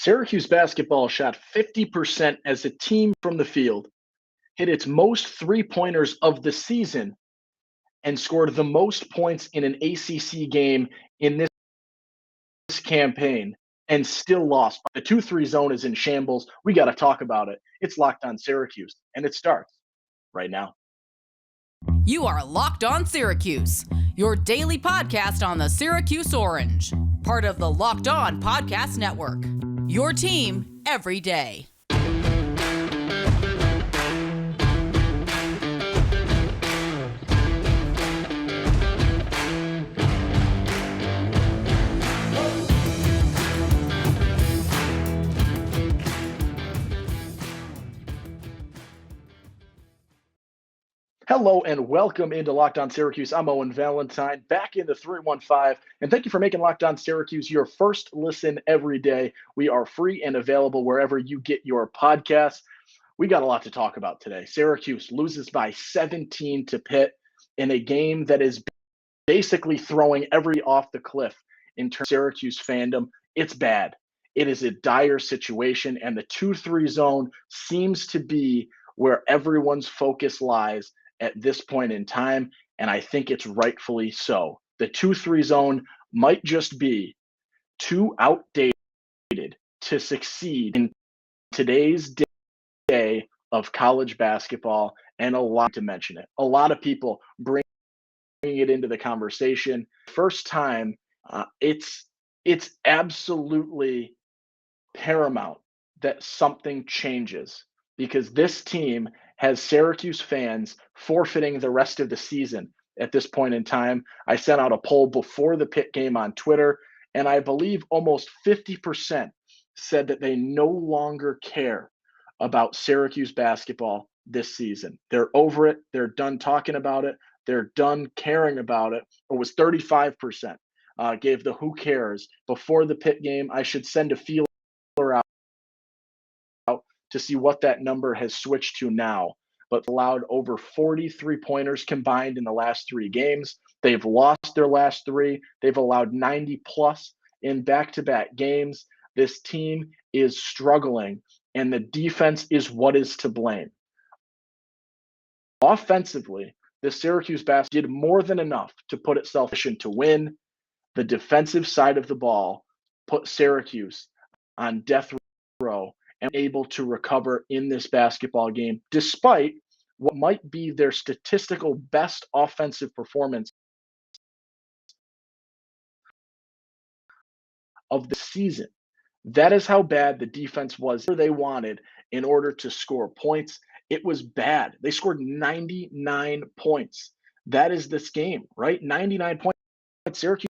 Syracuse basketball shot 50% as a team from the field, hit its most three-pointers of the season, and scored the most points in an ACC game in this campaign, and still lost. The 2-3 zone is in shambles. We got to talk about it. It's Locked On Syracuse, and it starts right now. You are Locked On Syracuse, your daily podcast on the Syracuse Orange, part of the Locked On Podcast Network, your team every day. Hello and welcome into Locked On Syracuse. I'm Owen Valentine, back in the 315, and thank you for making Locked On Syracuse your first listen every day. We are free and available wherever you get your podcasts. We got a lot to talk about today. Syracuse loses by 17 to Pitt in a game that is basically throwing every off the cliff in terms of Syracuse fandom. It's bad. It is a dire situation, and the 2-3 zone seems to be where everyone's focus lies at this point in time, and I think it's rightfully so. The 2-3 zone might just be too outdated to succeed in today's day of college basketball, and a lot to mention it. A lot of people bring it into the conversation. First time, it's absolutely paramount that something changes, because this team has Syracuse fans forfeiting the rest of the season at this point in time. I sent out a poll before the Pitt game on Twitter, and I believe almost 50% said that they no longer care about Syracuse basketball this season. They're over it. They're done talking about it. They're done caring about it. It was 35% gave the who cares. Before the Pitt game, I should send a feeler out to see what that number has switched to now, but allowed over 40 3-pointers combined in the last three games. They've lost their last three. They've allowed 90 plus in back-to-back games. This team is struggling, and the defense is what is to blame. Offensively, the Syracuse basketball did more than enough to put itself in to win. The defensive side of the ball put Syracuse on death row and able to recover in this basketball game, despite what might be their statistical best offensive performance of the season. That is how bad the defense was they wanted in order to score points. It was bad. They scored 99 points. That is this game, right? 99 points. Syracuse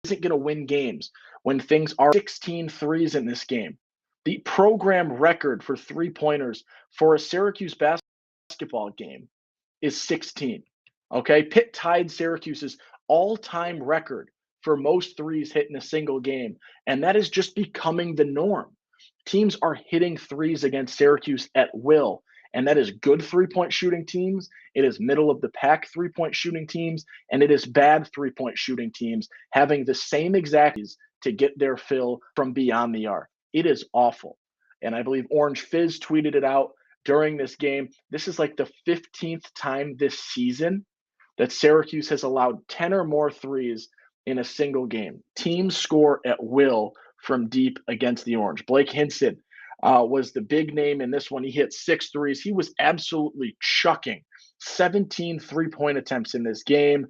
isn't going to win games when things are 16 threes in this game. The program record for three-pointers for a Syracuse basketball game is 16. Okay, Pitt tied Syracuse's all-time record for most threes hit in a single game, and that is just becoming the norm. Teams are hitting threes against Syracuse at will, and that is good three-point shooting teams. It is middle-of-the-pack three-point shooting teams, and it is bad three-point shooting teams having the same exacties to get their fill from beyond the arc. It is awful, and I believe Orange Fizz tweeted it out during this game. This is like the 15th time this season that Syracuse has allowed 10 or more threes in a single game. Teams score at will from deep against the Orange. Blake Hinson was the big name in this one. He hit 6 threes. He was absolutely chucking 17 three-point attempts in this game.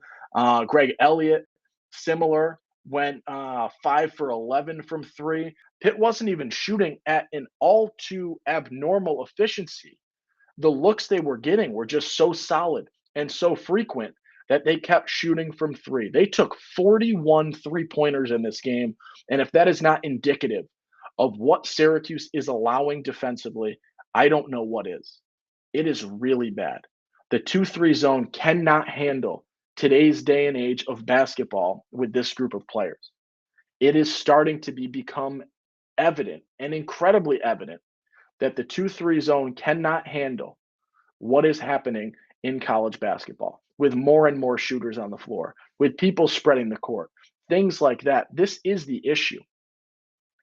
Greg Elliott, similar, went 5 for 11 from three. Pitt wasn't even shooting at an all too abnormal efficiency. The looks they were getting were just so solid and so frequent that they kept shooting from three. They took 41 three-pointers in this game, and if that is not indicative of what Syracuse is allowing defensively, I don't know what is. It is really bad. The 2-3 zone cannot handle today's day and age of basketball with this group of players. It is starting to become evident, and incredibly evident, that the 2-3 zone cannot handle what is happening in college basketball, with more and more shooters on the floor, with people spreading the court. things like that. This is the issue.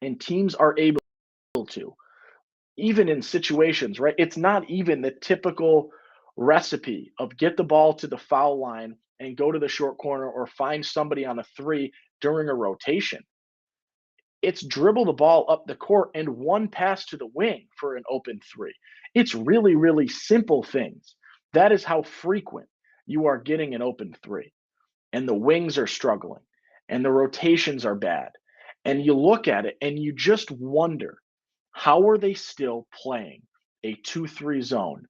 And teams are able to, even in situations, right? It's not even the typical recipe of get the ball to the foul line and go to the short corner or find somebody on a three during a rotation. It's dribble the ball up the court and one pass to the wing for an open three. It's really, really simple things. That is how frequent you are getting an open three. And the wings are struggling and the rotations are bad. And you look at it and you just wonder, how are they still playing a 2-3 zone,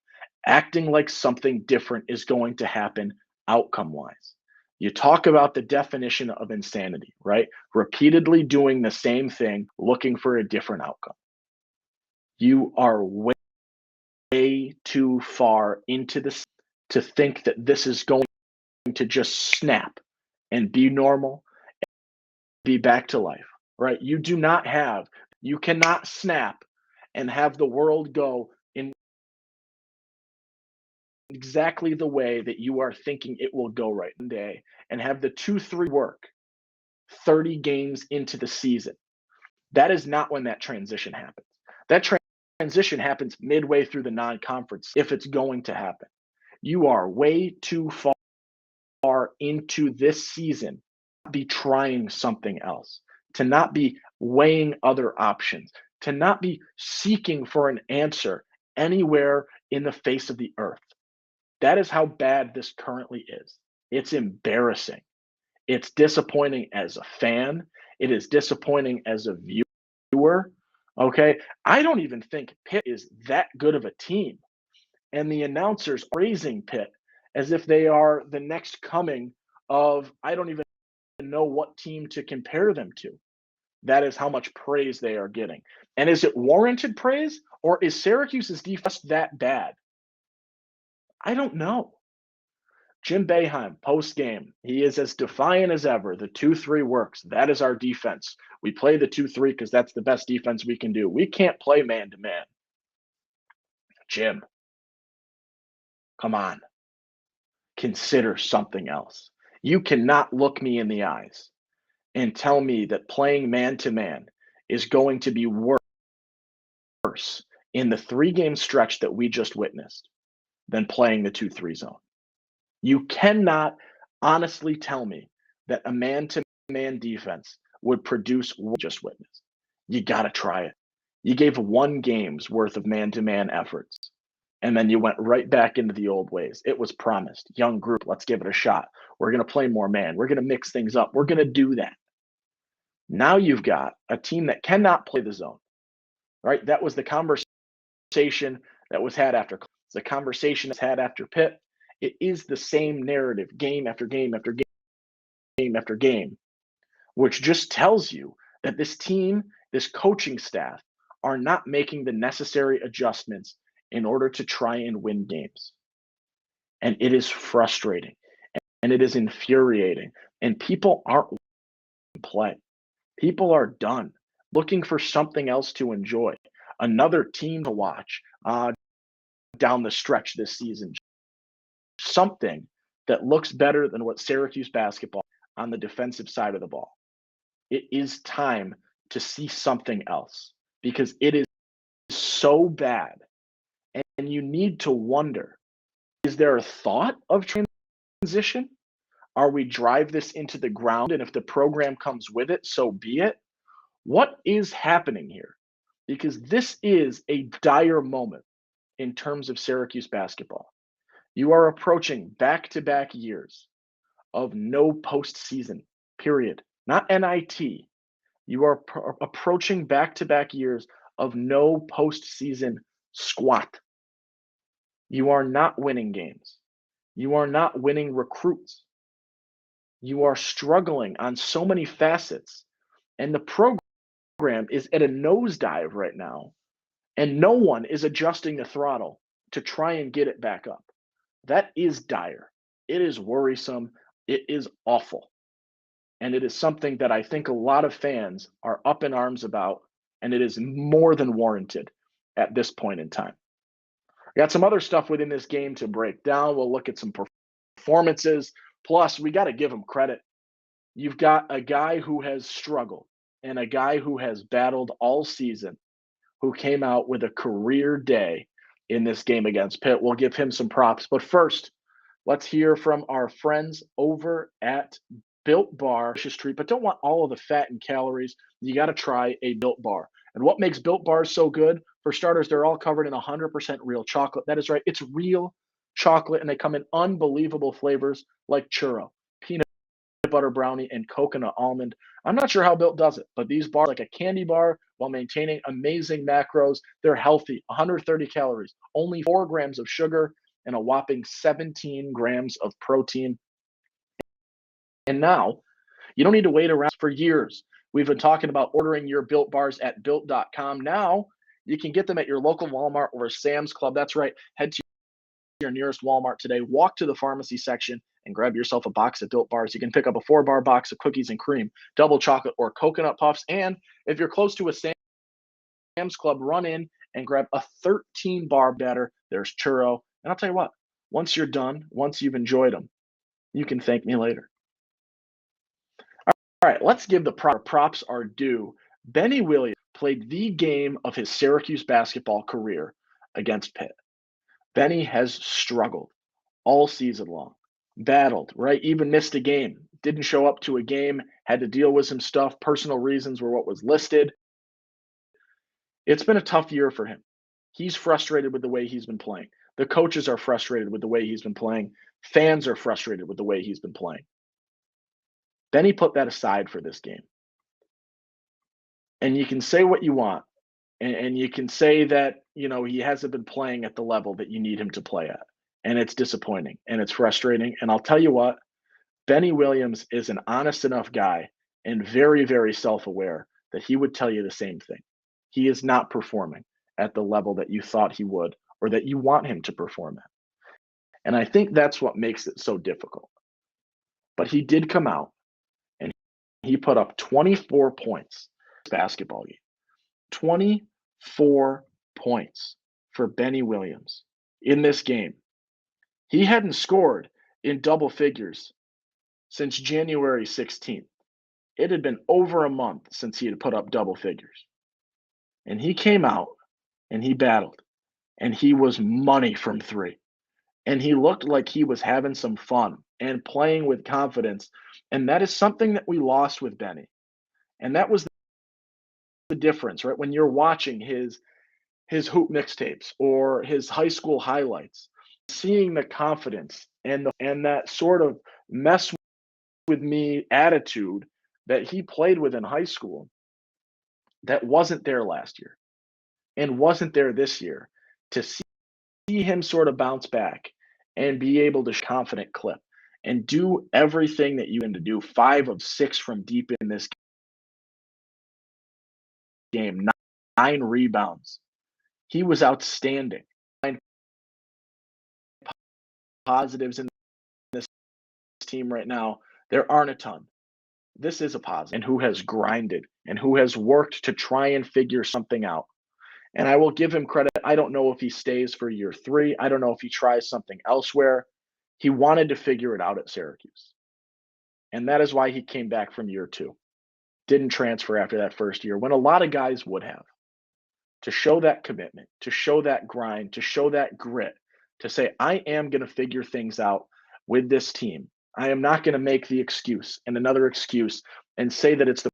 acting like something different is going to happen outcome wise? You talk about the definition of insanity, right? Repeatedly doing the same thing, looking for a different outcome. You are way too far into this to think that this is going to just snap and be normal, be back to life, right? You cannot snap and have the world go in exactly the way that you are thinking it will go right one day and have the 2-3 work 30 games into the season. That is not when that transition happens. That transition happens midway through the non-conference if it's going to happen. You are way too far into this season to be trying something else, to not be weighing other options, to not be seeking for an answer anywhere in the face of the earth. That is how bad this currently is. It's embarrassing. It's disappointing as a fan. It is disappointing as a viewer. Okay. I don't even think Pitt is that good of a team. And the announcers praising Pitt as if they are the next coming of, I don't even know what team to compare them to. That is how much praise they are getting. And is it warranted praise, or is Syracuse's defense that bad? I don't know. Jim Boeheim, post game, he is as defiant as ever. The 2-3 works. That is our defense. We play the 2-3 because that's the best defense we can do. We can't play man to man. Jim, come on. Consider something else. You cannot look me in the eyes and tell me that playing man to man is going to be worse in the 3-game stretch that we just witnessed than playing the 2-3 zone. You cannot honestly tell me that a man-to-man defense would produce what we just witnessed. You got to try it. You gave 1 game's worth of man-to-man efforts, and then you went right back into the old ways. It was promised. Young group, let's give it a shot. We're going to play more man. We're going to mix things up. We're going to do that. Now you've got a team that cannot play the zone, right? That was the conversation that was had after. The conversation that's had after Pitt. It is the same narrative game after game after game after game, which just tells you that this team, this coaching staff, are not making the necessary adjustments in order to try and win games. And it is frustrating and it is infuriating. And people aren't play. People are done looking for something else to enjoy, another team to watch down the stretch this season. Something that looks better than what Syracuse basketball on the defensive side of the ball. It is time to see something else because it is so bad. And you need to wonder, is there a thought of transition? Are we drive this into the ground, and if the program comes with it, so be it? What is happening here? Because this is a dire moment in terms of Syracuse basketball. You are approaching back-to-back years of no postseason, period. Not NIT. You are approaching back-to-back years of no postseason squat. You are not winning games. You are not winning recruits. You are struggling on so many facets. And the program is at a nosedive right now. And no one is adjusting the throttle to try and get it back up. That is dire. It is worrisome. It is awful. And it is something that I think a lot of fans are up in arms about, and it is more than warranted at this point in time. We got some other stuff within this game to break down. We'll look at some performances. Plus, we got to give them credit. You've got a guy who has struggled and a guy who has battled all season, who came out with a career day in this game against Pitt. We'll give him some props. But first, let's hear from our friends over at Built Bar treat, but don't want all of the fat and calories. You got to try a Built Bar. And what makes Built Bars so good? For starters, they're all covered in 100% real chocolate. That is right, it's real chocolate, and they come in unbelievable flavors like churro, peanut butter brownie, and coconut almond. I'm not sure how Built does it, but these bars like a candy bar while maintaining amazing macros. They're healthy, 130 calories, only 4 grams of sugar, and a whopping 17 grams of protein. And now you don't need to wait around for years. We've been talking about ordering your Built Bars at built.com. Now you can get them at your local Walmart or Sam's Club. That's right. Head to your nearest Walmart today, walk to the pharmacy section, and grab yourself a box of Built Bars. You can pick up a 4-bar box of cookies and cream, double chocolate, or coconut puffs. And if you're close to a Sam's Club, run in and grab a 13-bar batter. There's churro. And I'll tell you what, once you're done, once you've enjoyed them, you can thank me later. All right, let's give the props are due. Benny Williams played the game of his Syracuse basketball career against Pitt. Benny has struggled all season long, battled, right? Even missed a game, didn't show up to a game, had to deal with some stuff. Personal reasons were what was listed. It's been a tough year for him. He's frustrated with the way he's been playing. The coaches are frustrated with the way he's been playing. Fans are frustrated with the way he's been playing. Benny put that aside for this game. And you can say what you want, and you can say that, he hasn't been playing at the level that you need him to play at. And it's disappointing and it's frustrating. And I'll tell you what, Benny Williams is an honest enough guy and very, very self-aware that he would tell you the same thing. He is not performing at the level that you thought he would or that you want him to perform at. And I think that's what makes it so difficult. But he did come out and he put up 24 points basketball game. 24 points for Benny Williams in this game. He hadn't scored in double figures since January 16th. It had been over a month since he had put up double figures. And he came out and he battled, and he was money from 3. And he looked like he was having some fun and playing with confidence. And that is something that we lost with Benny. And that was the difference, right? When you're watching his hoop mixtapes or his high school highlights, seeing the confidence and that sort of mess with me attitude that he played with in high school that wasn't there last year and wasn't there this year, to see him sort of bounce back and be able to confident clip and do everything that you need to do, 5 of 6 from deep in this game, 9 rebounds. He was outstanding. 9 positives in this team right now. There aren't a ton. This is a positive, and who has grinded and who has worked to try and figure something out. And I will give him credit. I don't know if he stays for year 3. I don't know if he tries something elsewhere. He wanted to figure it out at Syracuse. And that is why he came back from year 2. Didn't transfer after that first year when a lot of guys would have. To show that commitment, to show that grind, to show that grit, to say, I am going to figure things out with this team. I am not going to make the excuse and another excuse and say that it's the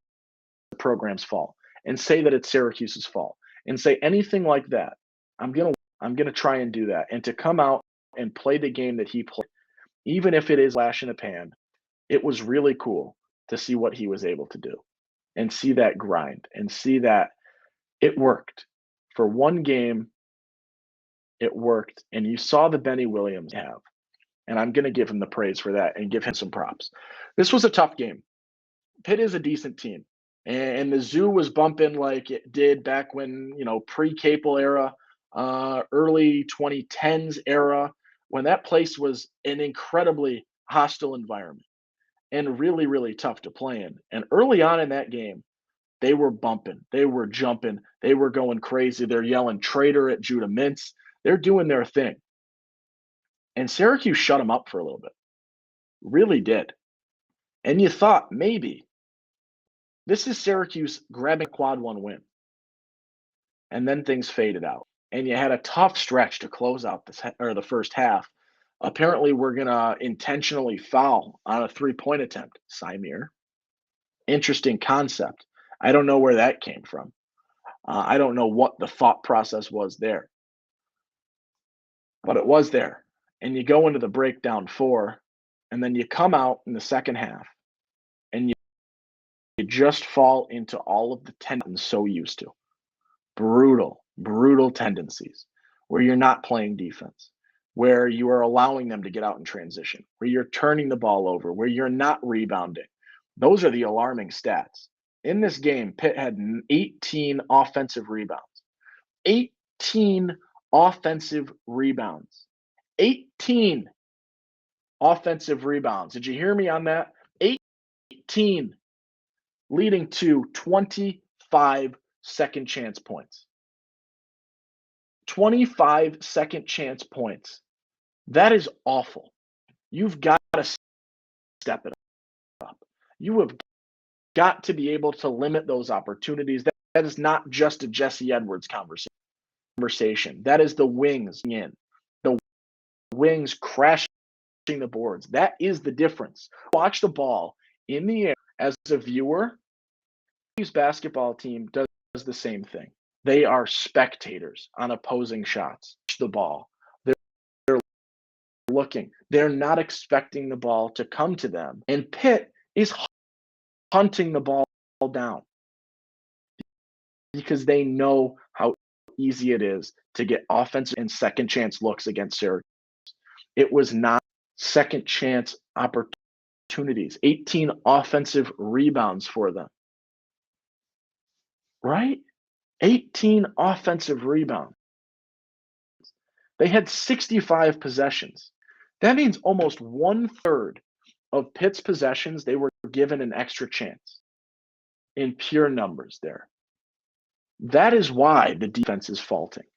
program's fault and say that it's Syracuse's fault and say anything like that. I'm going to try and do that. And to come out and play the game that he played, even if it is flash in the pan, it was really cool to see what he was able to do and see that grind and see that it worked. For one game, it worked, and you saw the Benny Williams have. And I'm going to give him the praise for that and give him some props. This was a tough game. Pitt is a decent team, and the zoo was bumping like it did back when, pre-Capel era, early 2010s era, when that place was an incredibly hostile environment and really, really tough to play in. And early on in that game, they were bumping, they were jumping, they were going crazy. They're yelling traitor at Judah Mintz. They're doing their thing. And Syracuse shut them up for a little bit. Really did. And you thought maybe this is Syracuse grabbing a quad one win. And then things faded out. And you had a tough stretch to close out the first half. Apparently, we're going to intentionally foul on a 3-point attempt, Symir. Interesting concept. I don't know where that came from. I don't know what the thought process was there, but it was there. And you go into the breakdown 4, and then you come out in the second half, and you just fall into all of the tendencies so used to. Brutal tendencies where you're not playing defense, where you are allowing them to get out in transition, where you're turning the ball over, where you're not rebounding. Those are the alarming stats. In this game, Pitt had 18 offensive rebounds. 18 offensive rebounds. 18 offensive rebounds. Did you hear me on that? 18, leading to 25 second chance points. 25 second chance points. That is awful. You've got to step it up. You have got to be able to limit those opportunities. That is not just a Jesse Edwards conversation. That is the wings in. The wings crashing the boards. That is the difference. Watch the ball in the air as a viewer. This basketball team does the same thing. They are spectators on opposing shots. The ball. They're looking. They're not expecting the ball to come to them. And Pitt is hunting the ball down because they know how easy it is to get offensive and second chance looks against Syracuse. It was not second chance opportunities. 18 offensive rebounds for them. Right? 18 offensive rebounds. They had 65 possessions. That means almost 1/3 of Pitt's possessions, they were given an extra chance in pure numbers there. That is why the defense is faulting,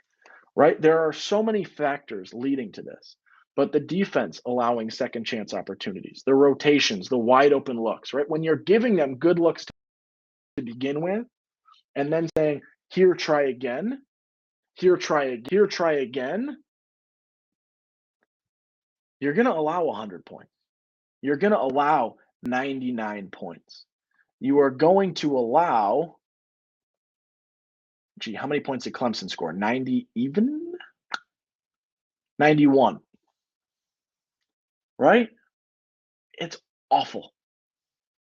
right? There are so many factors leading to this, but the defense allowing second chance opportunities, the rotations, the wide open looks, right? When you're giving them good looks to begin with, and then saying, here, try again, here, try again, you're going to allow 100 points. You're going to allow 99 points. You are going to allow, how many points did Clemson score? 90 even? 91. Right? It's awful.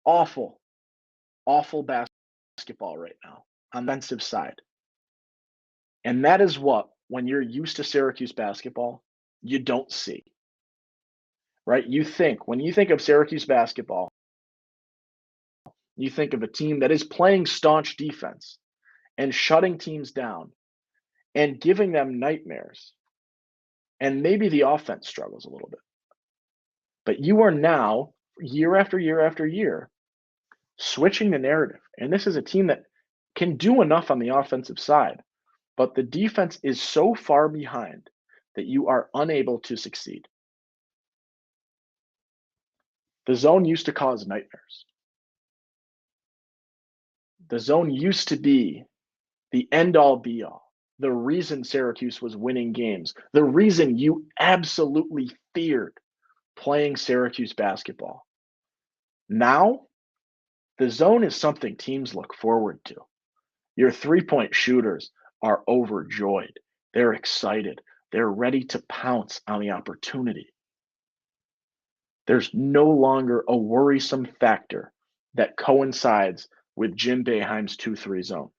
Awful basketball right now on the offensive side. And that is what, when you're used to Syracuse basketball, you don't see. Right? When you think of Syracuse basketball, you think of a team that is playing staunch defense and shutting teams down and giving them nightmares. And maybe the offense struggles a little bit. But you are now, year after year after year, switching the narrative. And this is a team that can do enough on the offensive side, but the defense is so far behind that you are unable to succeed. The zone used to cause nightmares. The zone used to be the end-all be-all, the reason Syracuse was winning games, the reason you absolutely feared playing Syracuse basketball. Now, the zone is something teams look forward to. Your three-point shooters are overjoyed. They're excited. They're ready to pounce on the opportunity. There's no longer a worrisome factor that coincides with Jim Boeheim's 2-3 zone.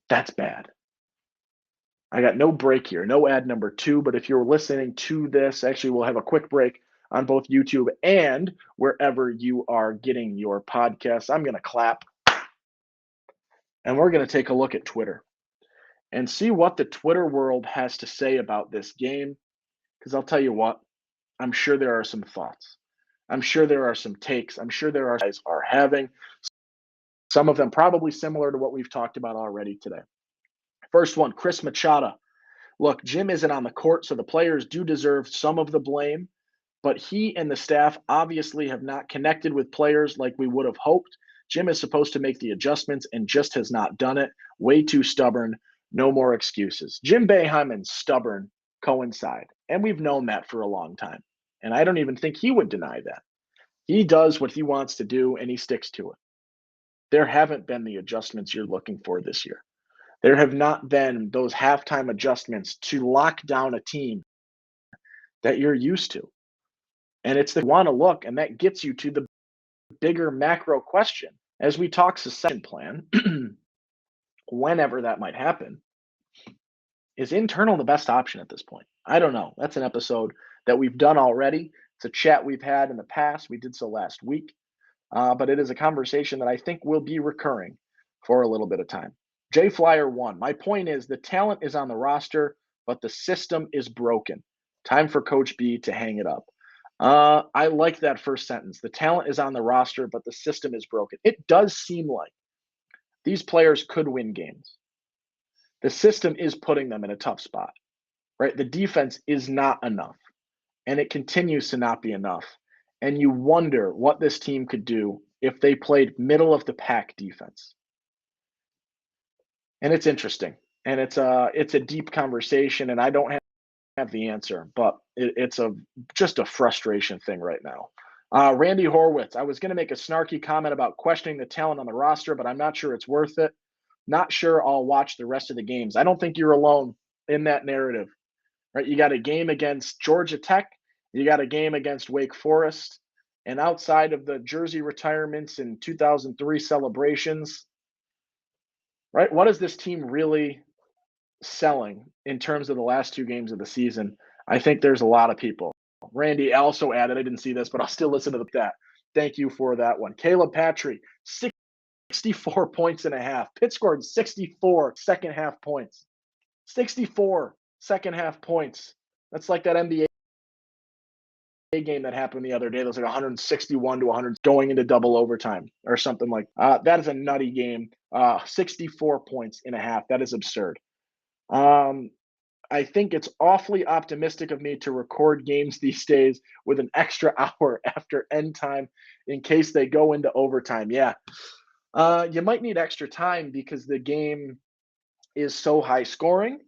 That's bad. I got no break here, no ad number 2, but if you're listening to this, actually we'll have a quick break on both YouTube and wherever you are getting your podcasts. I'm going to clap, and we're going to take a look at Twitter and see what the Twitter world has to say about this game, because I'll tell you what, I'm sure there are some thoughts. I'm sure there are some takes. I'm sure there are guys are having, some of them probably similar to what we've talked about already today. First one, Chris Machado. Look, Jim isn't on the court, so the players do deserve some of the blame. but he and the staff obviously have not connected with players like we would have hoped. Jim is supposed to make the adjustments and just has not done it. Way too stubborn. No more excuses. Jim Boeheim and stubborn coincide, and we've known that for a long time. And I don't even think he would deny that. He does what he wants to do, and he sticks to it. There haven't been the adjustments you're looking for this year. There have not been those halftime adjustments to lock down a team that you're used to. And it's the want to look, and that gets you to the bigger macro question. As we talk succession plan, whenever that might happen, is internal the best option at this point? I don't know. That's an episode that we've done already. It's a chat we've had in the past. We did so last week. But it is a conversation that I think will be recurring for a little bit of time. J Flyer 1. My point is the talent is on the roster, but the system is broken. Time for Coach B to hang it up. I like that first sentence. The talent is on the roster, but the system is broken. It does seem like these players could win games. The system is putting them in a tough spot, right? The defense is not enough, and it continues to not be enough. And you wonder what this team could do if they played middle of the pack defense. And it's interesting, and it's a deep conversation, and I don't have the answer, but it's just a frustration thing right now. Randy Horwitz, I was going to make a snarky comment about questioning the talent on the roster, but I'm not sure it's worth it. Not sure I'll watch the rest of the games. I don't think you're alone in that narrative, right? You got a game against Georgia Tech, you got a game against Wake Forest, and outside of the jersey retirements and 2003 celebrations, right? What is this team really selling in terms of the last two games of the season? I think there's a lot of people. Randy also added, I didn't see this, but I'll still listen to that. Thank you for that one. Caleb Patry, 64 points and a half. Pitt scored 64 second half points. 64 second half points. That's like that NBA game that happened the other day. That was like 161 to 100 going into double overtime or something like that. Is a nutty game. 64 points and a half. That is absurd. I think it's awfully optimistic of me to record games these days with an extra hour after end time in case they go into overtime. Yeah. You might need extra time because the game is so high scoring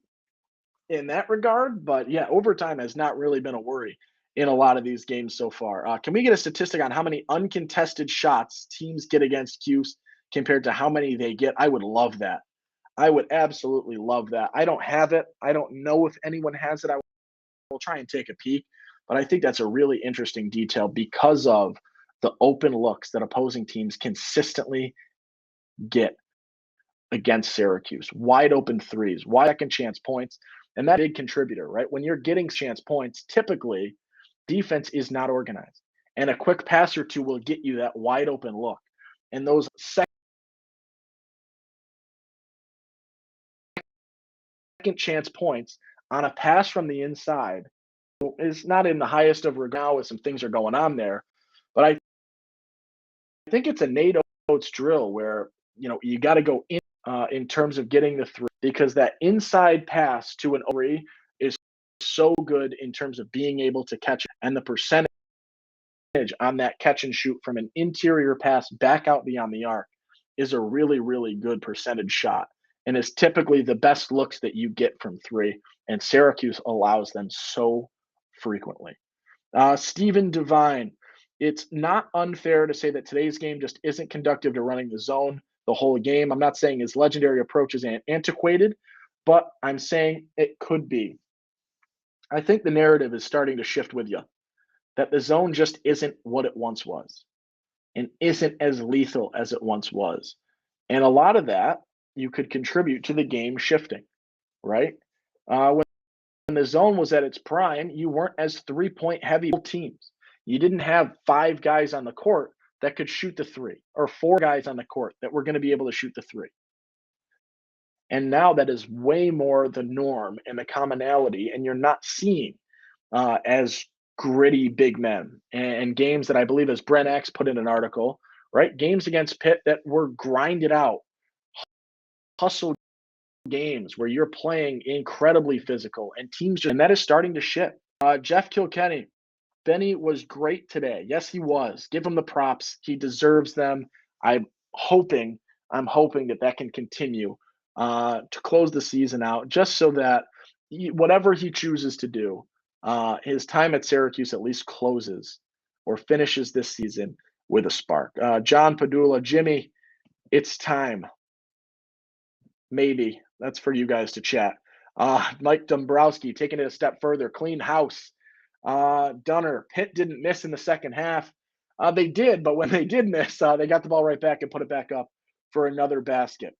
in that regard. But yeah, overtime has not really been a worry in a lot of these games so far. Can we get a statistic on how many uncontested shots teams get against Cuse compared to how many they get? I would love that. I would absolutely love that. I don't have it. I don't know if anyone has it. I will try and take a peek. But I think that's a really interesting detail because of the open looks that opposing teams consistently get against Syracuse. Wide open threes, wide second chance points, and that big contributor, right? When you're getting chance points, typically defense is not organized. And a quick pass or two will get you that wide open look. And those second chance points on a pass from the inside is not in the highest of regard with some things are going on there. But I think it's a Nate Oates drill where, you got to go in terms of getting the three because that inside pass to an three is so good in terms of being able to catch it. And the percentage on that catch and shoot from an interior pass back out beyond the arc is a really, really good percentage shot. And it's typically the best looks that you get from three. And Syracuse allows them so frequently. Stephen Devine, it's not unfair to say that today's game just isn't conducive to running the zone the whole game. I'm not saying his legendary approach is antiquated, but I'm saying it could be. I think the narrative is starting to shift with you, that the zone just isn't what it once was and isn't as lethal as it once was. And a lot of that you could contribute to the game shifting, right? When the zone was at its prime, you weren't as three-point heavy teams. You didn't have 5 guys on the court that could shoot the three or 4 guys on the court that were going to be able to shoot the three. And now that is way more the norm and the commonality, and you're not seeing as gritty big men and games that I believe, as Brent X put in an article, right? Games against Pitt that were grinded out, hustle games where you're playing incredibly physical and teams, and that is starting to shift. Jeff Kilkenny, Benny was great today. Yes, he was. Give him the props. He deserves them. I'm hoping, that can continue to close the season out, just so that whatever he chooses to do, his time at Syracuse at least closes or finishes this season with a spark. John Padula, Jimmy, it's time. Maybe that's for you guys to chat. Mike Dombrowski taking it a step further. Clean house. Dunner, Pitt didn't miss in the second half. They did, but when they did miss, they got the ball right back and put it back up for another basket.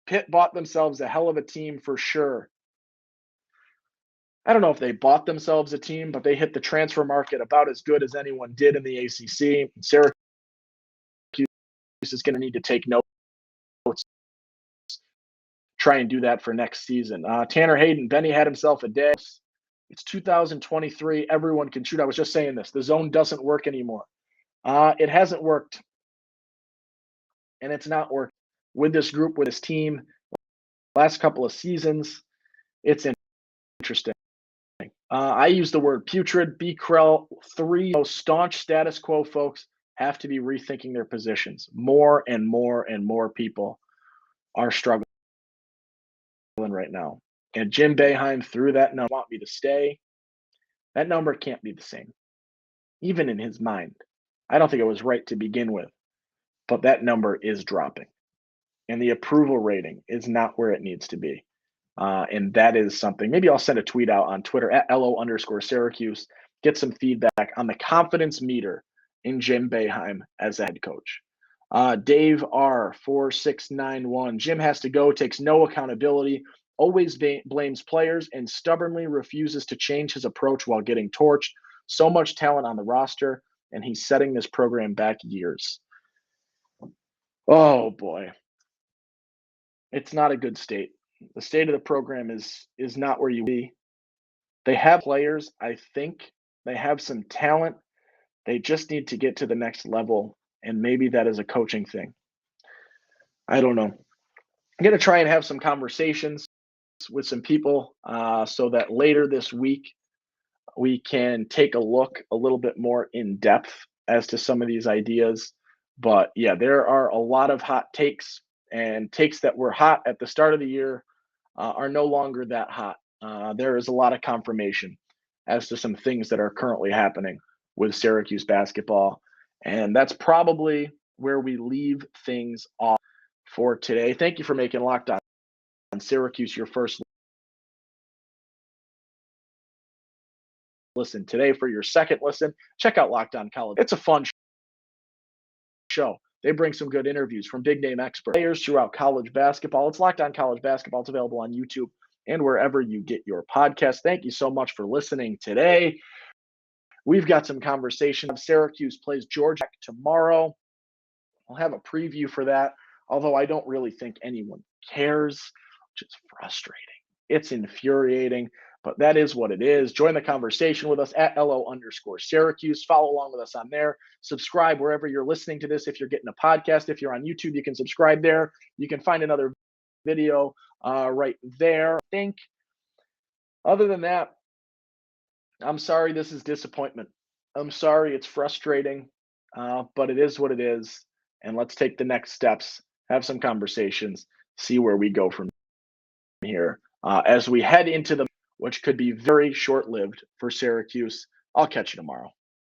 Pitt bought themselves a hell of a team for sure. I don't know if they bought themselves a team, but they hit the transfer market about as good as anyone did in the ACC. Syracuse is going to need to take notes, try and do that for next season. Tanner Hayden, Benny had himself a day. It's 2023. Everyone can shoot. I was just saying this. The zone doesn't work anymore. It hasn't worked, and it's not working with this group, with this team. Last couple of seasons, it's interesting. I use the word putrid. B. Krell, 3 staunch status quo folks have to be rethinking their positions. More and more and more people are struggling right now. And Jim Boeheim threw that number. Want me to stay? That number can't be the same, even in his mind. I don't think it was right to begin with, but that number is dropping. And the approval rating is not where it needs to be. And that is something. Maybe I'll send a tweet out on Twitter at @LO_Syracuse, get some feedback on the confidence meter in Jim Boeheim as a head coach. Dave R4691. Jim has to go, takes no accountability, always blames players, and stubbornly refuses to change his approach while getting torched. So much talent on the roster, and he's setting this program back years. Oh boy. It's not a good state. The state of the program is not where you be. They have players, I think. They have some talent. They just need to get to the next level, and maybe that is a coaching thing. I don't know. I'm going to try and have some conversations with some people so that later this week we can take a look a little bit more in depth as to some of these ideas. But yeah, there are a lot of hot takes, and takes that were hot at the start of the year are no longer that hot. There is a lot of confirmation as to some things that are currently happening with Syracuse basketball. And that's probably where we leave things off for today. Thank you for making Locked On Syracuse your first listen today. For your second listen, check out Locked On College. It's a fun show. They bring some good interviews from big name experts, players throughout college basketball. It's Locked On College Basketball. It's available on YouTube and wherever you get your podcast. Thank you so much for listening today. We've got some conversation. Syracuse plays Georgia tomorrow. I'll have a preview for that, although I don't really think anyone cares, which is frustrating. It's infuriating, but that is what it is. Join the conversation with us at @LO_Syracuse. Follow along with us on there. Subscribe wherever you're listening to this. If you're getting a podcast, if you're on YouTube, you can subscribe there. You can find another video right there. I think other than that, I'm sorry this is disappointment. I'm sorry it's frustrating, but it is what it is. And let's take the next steps, have some conversations, see where we go from here as we head into which could be very short-lived for Syracuse. I'll catch you tomorrow.